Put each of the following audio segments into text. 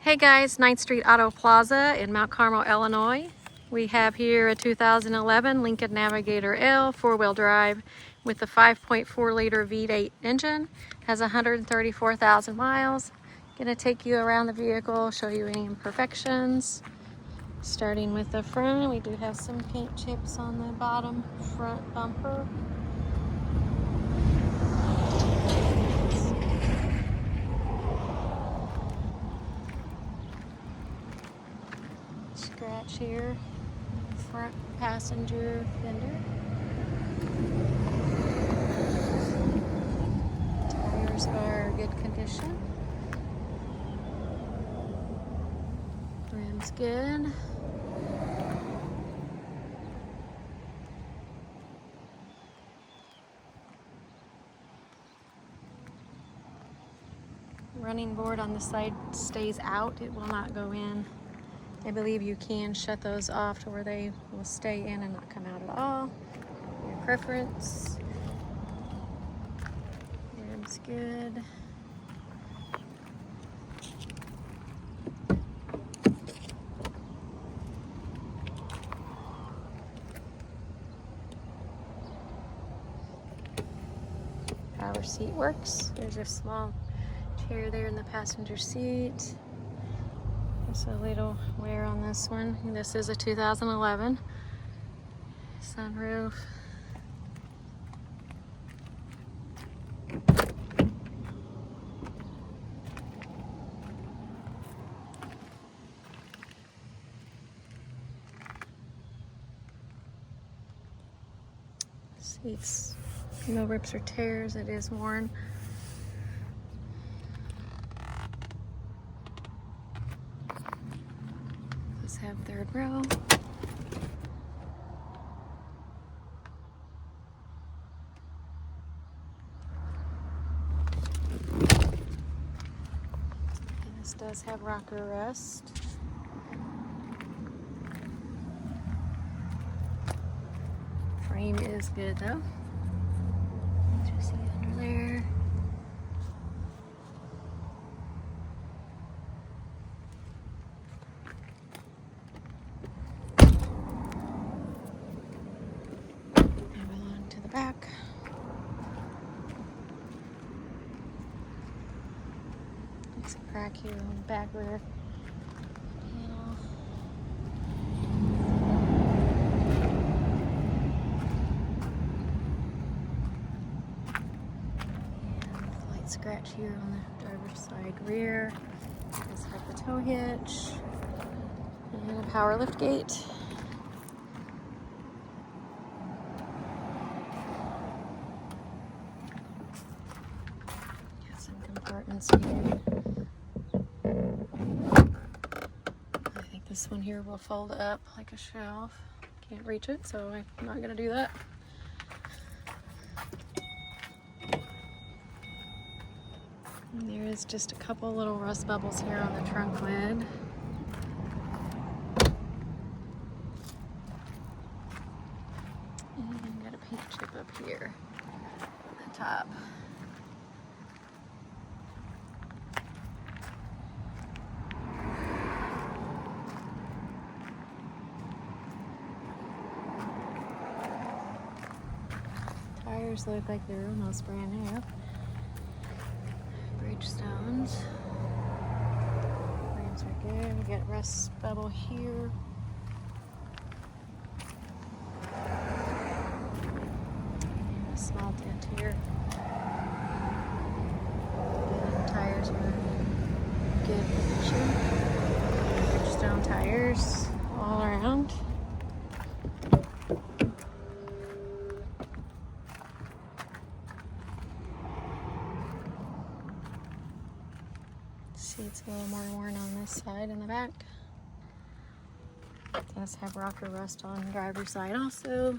Hey guys, 9th Street Auto Plaza in Mount Carmel, Illinois. We have here a 2011 Lincoln Navigator L 4-wheel drive with a 5.4 liter V8 engine. Has 134,000 miles. Gonna take you around the vehicle, show you any imperfections. Starting with the front, we do have some paint chips on the bottom front bumper. Scratch here, front passenger fender. Tires are good condition. Rim's good. Running board on the side stays out, it will not go in. I believe you can shut those off to where they will stay in and not come out at all. Your preference. Rim's good. Power seat works. There's a small chair there in the passenger seat. Just a little wear on this one. This is a 2011 sunroof. Seats, no rips or tears. It is worn. Have third row. And this does have rocker rest. Frame is good though. What you see under there? Back. There's a crack here on the back rear panel. And a slight scratch here on the driver's side rear. Does have the tow hitch and a power lift gate. Compartments here. I think this one here will fold up like a shelf. Can't reach it, so I'm not gonna do that. And there is just a couple little rust bubbles here on the trunk lid. And got a paint chip up here at the top. Tires look like they're almost brand new. Bridgestones. Rims are good. We got rust bubble here. And a small dent here. And tires are good condition. Bridgestone tires all around. Seats a little more worn on this side in the back. It does have rocker rust on the driver's side also.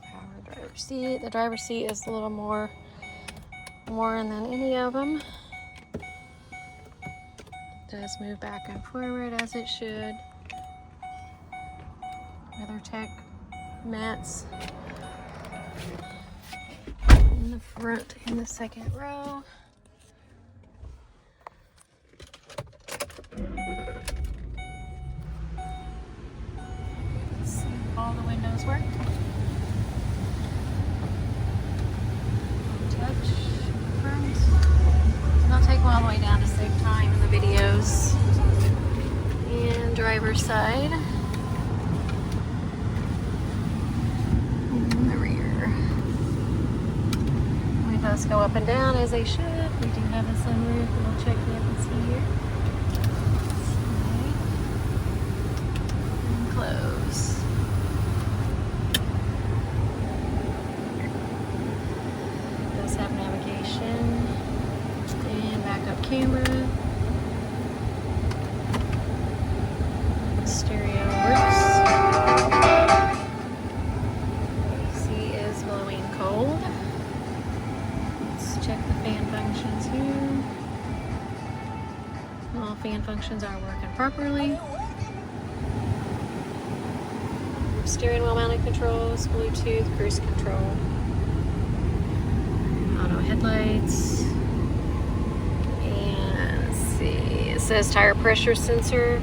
Power driver's seat. The driver's seat is a little more more than any of them. Does move back and forward as it should. WeatherTech mats in the front in the second row. Let's see if all the windows work. Touch front. I'll take them all the way down to save time in the videos. And driver's side. In the rear. Windows go up and down as they should. We do have a sunroof. We'll check the efficacy here. And close. It does have navigation and backup camera. Stereo works. AC is blowing cold. Let's check the fan functions here. All fan functions are working properly. Steering wheel mounted controls, Bluetooth, cruise control, auto headlights, and let's see, it says tire pressure sensor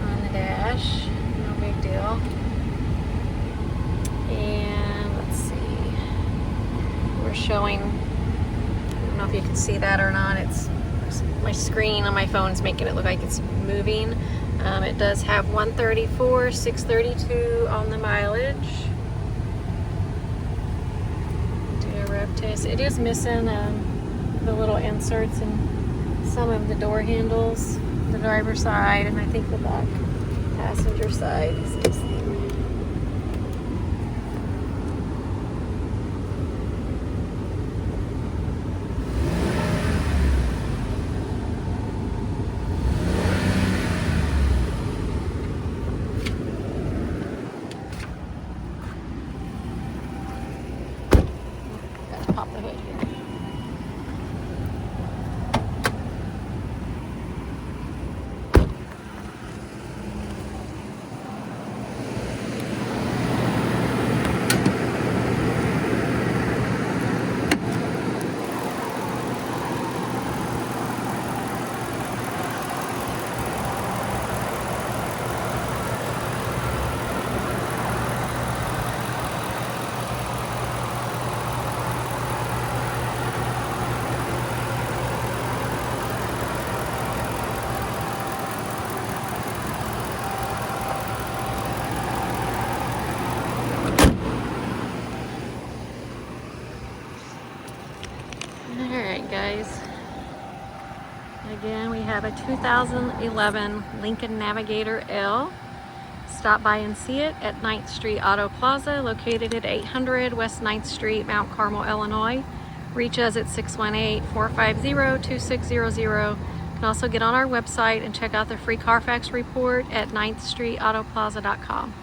on the dash, no big deal. And let's see, we're showing, I don't know if you can see that or not, it's my screen on my phone is making it look like it's moving. It does have 134, 632 on the mileage. Do a rev test. It is missing the little inserts in some of the door handles, the driver's side, and I think the back passenger side is missing. Pop the hood here. Alright guys, again we have a 2011 Lincoln Navigator L. Stop by and see it at 9th Street Auto Plaza, located at 800 West 9th Street, Mount Carmel, Illinois. Reach us at 618-450-2600. You can also get on our website and check out the free CARFAX report at 9thstreetautoplaza.com.